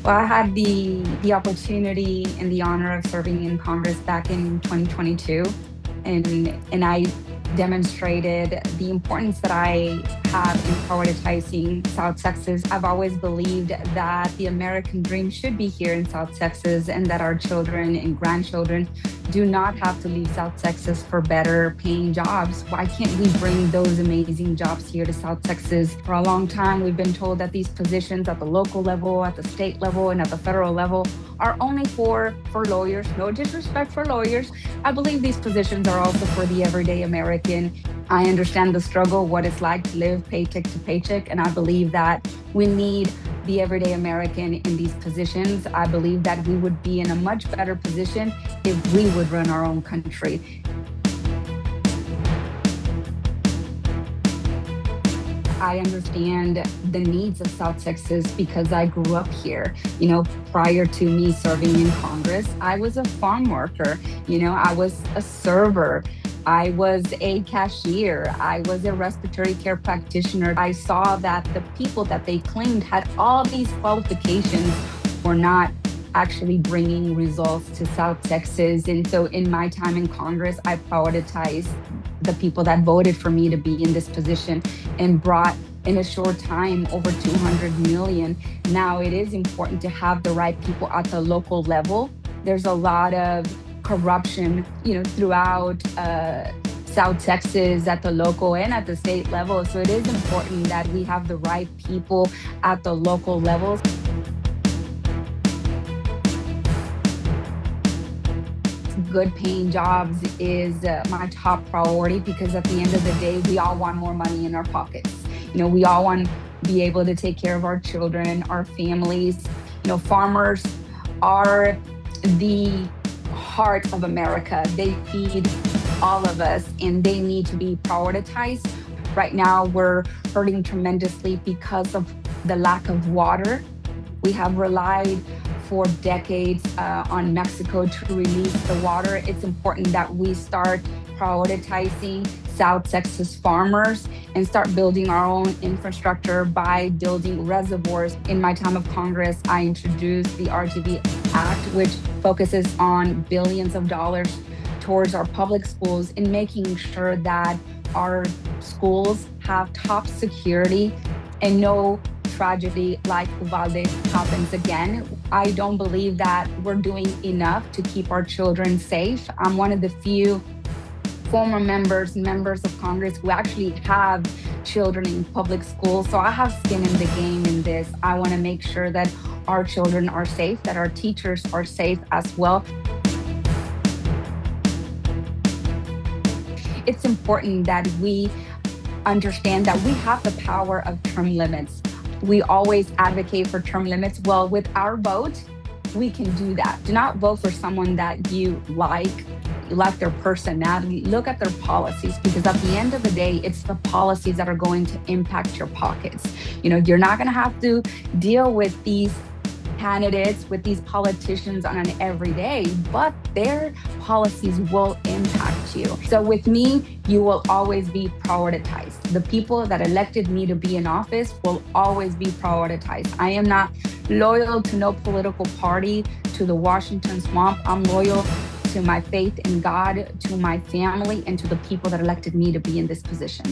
Well, I had the opportunity and the honor of serving in Congress back in 2022, and I demonstrated the importance that I have in prioritizing South Texas. I've always believed that the American dream should be here in South Texas, and that our children and grandchildren do not have to leave South Texas for better paying jobs. Why can't we bring those amazing jobs here to South Texas? For a long time, we've been told that these positions at the local level, at the state level, and at the federal level are only for lawyers. No disrespect for lawyers. I believe these positions are also for the everyday American. I understand the struggle, what it's like to live paycheck to paycheck, and I believe that we need the everyday American in these positions. I believe that we would be in a much better position if we would run our own country. I understand the needs of South Texas because I grew up here. Prior to me serving in Congress, I was a farm worker. I was a server. I was a cashier. I was a respiratory care practitioner. I saw that the people that they claimed had all these qualifications were not actually bringing results to South Texas. And so in my time in Congress, I prioritized the people that voted for me to be in this position and brought in a short time over 200 million. Now it is important to have the right people at the local level. There's a lot of corruption, throughout South Texas at the local and at the state level. So it is important that we have the right people at the local levels. Good paying jobs is my top priority, because at the end of the day, we all want more money in our pockets. We all want to be able to take care of our children, our families. Farmers are the heart of America. They feed all of us, and they need to be prioritized. Right now, we're hurting tremendously because of the lack of water. We have relied for decades on Mexico to release the water. It's important that we start prioritizing South Texas farmers and start building our own infrastructure by building reservoirs. In my time of Congress, I introduced the RTV Act, which focuses on billions of dollars towards our public schools and making sure that our schools have top security and no tragedy like Uvalde happens again. I don't believe that we're doing enough to keep our children safe. I'm one of the few former members of Congress who actually have children in public schools. So I have skin in the game in this. I want to make sure that our children are safe, that our teachers are safe as well. It's important that we understand that we have the power of term limits. We always advocate for term limits. Well, with our vote, we can do that. Do not vote for someone that you like their personality. Look at their policies, because at the end of the day, it's the policies that are going to impact your pockets. You're not going to have to deal with these candidates, with these politicians on an everyday, but their policies will impact you. So with me, you will always be prioritized. The people that elected me to be in office will always be prioritized. I am not loyal to no political party, to the Washington swamp. I'm loyal to my faith in God, to my family, and to the people that elected me to be in this position.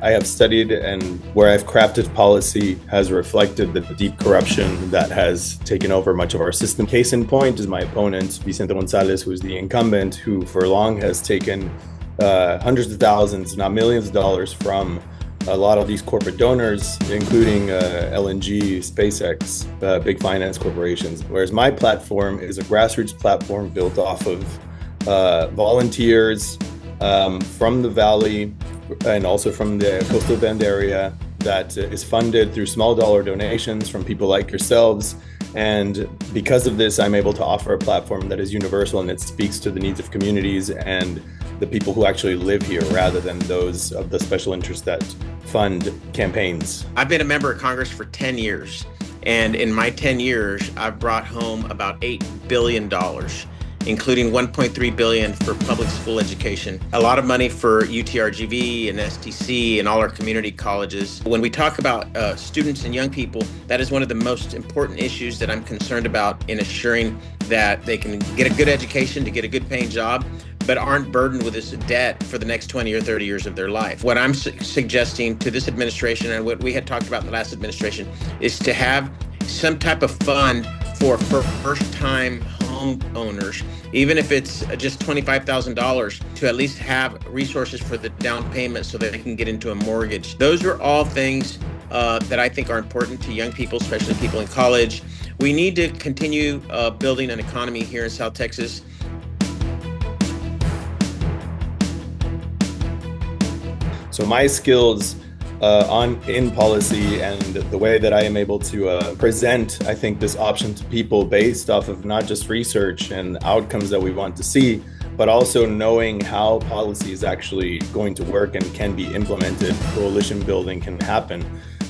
I have studied, and where I've crafted policy has reflected the deep corruption that has taken over much of our system. Case in point is my opponent, Vicente Gonzalez, who's the incumbent, who for long has taken hundreds of thousands, not millions of dollars from a lot of these corporate donors, including LNG, SpaceX, big finance corporations. Whereas my platform is a grassroots platform built off of volunteers from the Valley and also from the Coastal Bend area that is funded through small dollar donations from people like yourselves. And because of this, I'm able to offer a platform that is universal and it speaks to the needs of communities and the people who actually live here rather than those of the special interests that fund campaigns. I've been a member of Congress for 10 years. And in my 10 years, I've brought home about $8 billion, including $1.3 billion for public school education, a lot of money for UTRGV and STC and all our community colleges. When we talk about students and young people, that is one of the most important issues that I'm concerned about in assuring that they can get a good education to get a good paying job, but aren't burdened with this debt for the next 20 or 30 years of their life. What I'm suggesting to this administration and what we had talked about in the last administration is to have some type of fund for first-time homeowners, even if it's just $25,000, to at least have resources for the down payment so that they can get into a mortgage. Those are all things that I think are important to young people, especially people in college. We need to continue building an economy here in South Texas. So my skills in policy and the way that I am able to present, I think, this option to people based off of not just research and outcomes that we want to see, but also knowing how policy is actually going to work and can be implemented, coalition building can happen.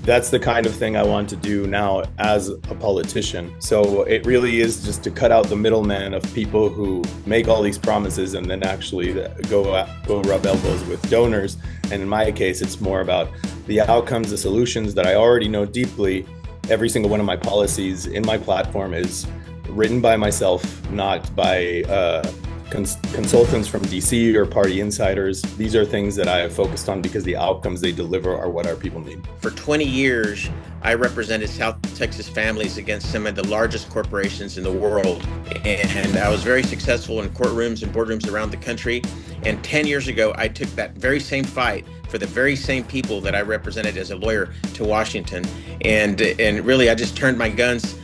That's the kind of thing I want to do now as a politician. So it really is just to cut out the middleman of people who make all these promises and then actually go rub elbows with donors. And in my case, it's more about the outcomes, the solutions that I already know deeply. Every single one of my policies in my platform is written by myself, not by consultants from DC or party insiders. These are things that I have focused on because the outcomes they deliver are what our people need. For 20 years, I represented South Texas families against some of the largest corporations in the world. And I was very successful in courtrooms and boardrooms around the country. And 10 years ago, I took that very same fight for the very same people that I represented as a lawyer to Washington. And really, I just turned my guns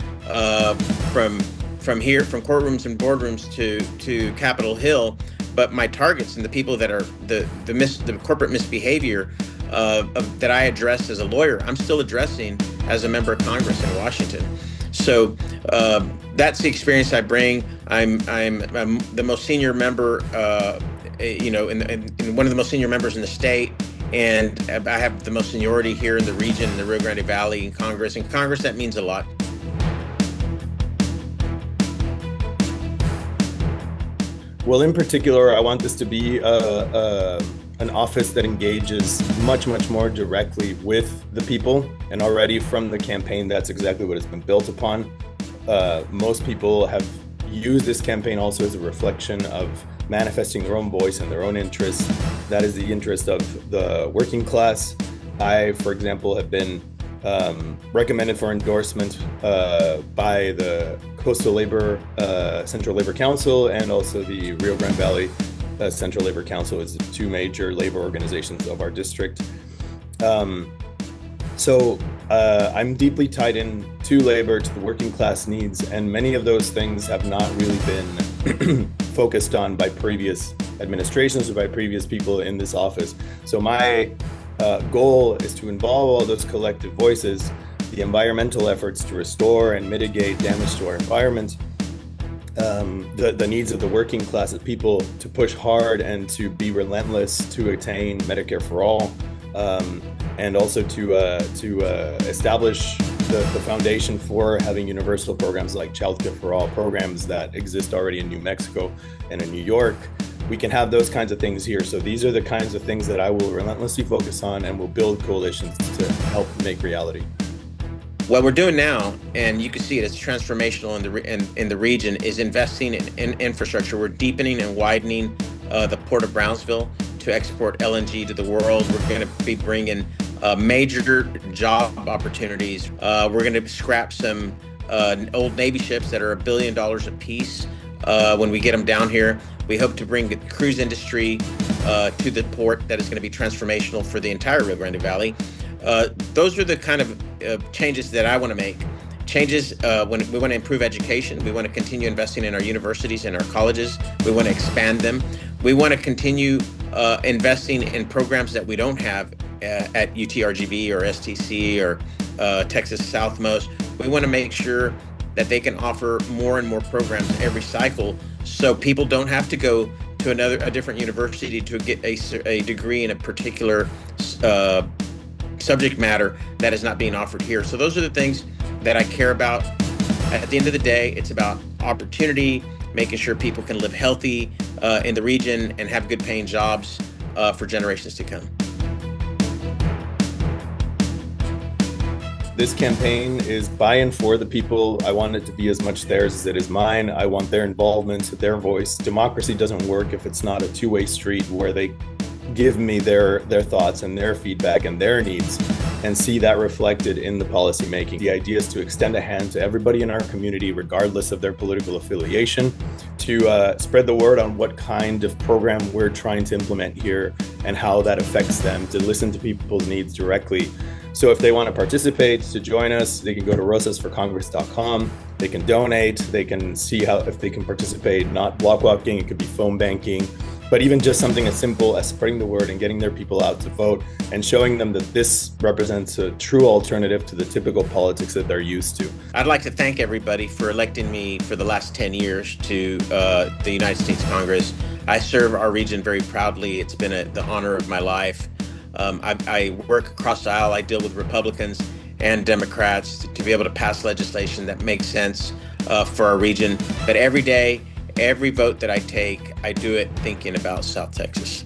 from here, from courtrooms and boardrooms to Capitol Hill, but my targets and the people that are the corporate misbehavior that I addressed as a lawyer, I'm still addressing as a member of Congress in Washington. So that's the experience I bring. I'm the most senior member, in one of the most senior members in the state. And I have the most seniority here in the region, in the Rio Grande Valley, in Congress. In Congress, that means a lot. Well, in particular, I want this to be an office that engages much, much more directly with the people. And already from the campaign, that's exactly what it's been built upon. Most people have used this campaign also as a reflection of manifesting their own voice and their own interests. That is the interest of the working class. I, for example, have been recommended for endorsement by the Coastal Labor Central Labor Council and also the Rio Grande Valley Central Labor Council is the two major labor organizations of our district. So I'm deeply tied in to labor, to the working class needs, and many of those things have not really been focused on by previous administrations or by previous people in this office. So my goal is to involve all those collective voices, the environmental efforts to restore and mitigate damage to our environment, the needs of the working class of people to push hard and to be relentless to attain Medicare for all, and also to establish the foundation for having universal programs like Childcare for All, programs that exist already in New Mexico and in New York. We can have those kinds of things here. So these are the kinds of things that I will relentlessly focus on and will build coalitions to help make reality. What we're doing now, and you can see it, it's transformational in the region, is investing in infrastructure. We're deepening and widening the Port of Brownsville to export LNG to the world. We're going to be bringing major job opportunities. We're going to scrap some old Navy ships that are $1 billion a piece when we get them down here. We hope to bring the cruise industry to the port that is going to be transformational for the entire Rio Grande Valley. Those are the kind of changes that I want to make. changes when we want to improve education. We want to continue investing in our universities and our colleges. We want to expand them. We want to continue investing in programs that we don't have at UTRGV or STC or Texas Southmost. We want to make sure that they can offer more and more programs every cycle, so people don't have to go to a different university to get a degree in a particular subject matter that is not being offered here. So those are the things that I care about. At the end of the day, it's about opportunity, making sure people can live healthy in the region and have good paying jobs for generations to come. This campaign is by and for the people. I want it to be as much theirs as it is mine. I want their involvement, their voice. Democracy doesn't work if it's not a two-way street where they give me their thoughts and their feedback and their needs, and see that reflected in the policy making. The idea is to extend a hand to everybody in our community, regardless of their political affiliation, to spread the word on what kind of program we're trying to implement here and how that affects them, to listen to people's needs directly. So if they want to participate, to join us, they can go to rosasforcongress.com. They can donate. They can see how if they can participate, not block walking. It could be phone banking, but even just something as simple as spreading the word and getting their people out to vote and showing them that this represents a true alternative to the typical politics that they're used to. I'd like to thank everybody for electing me for the last 10 years to the United States Congress. I serve our region very proudly. It's been the honor of my life. I work across the aisle. I deal with Republicans and Democrats to be able to pass legislation that makes sense for our region. But every day, every vote that I take, I do it thinking about South Texas.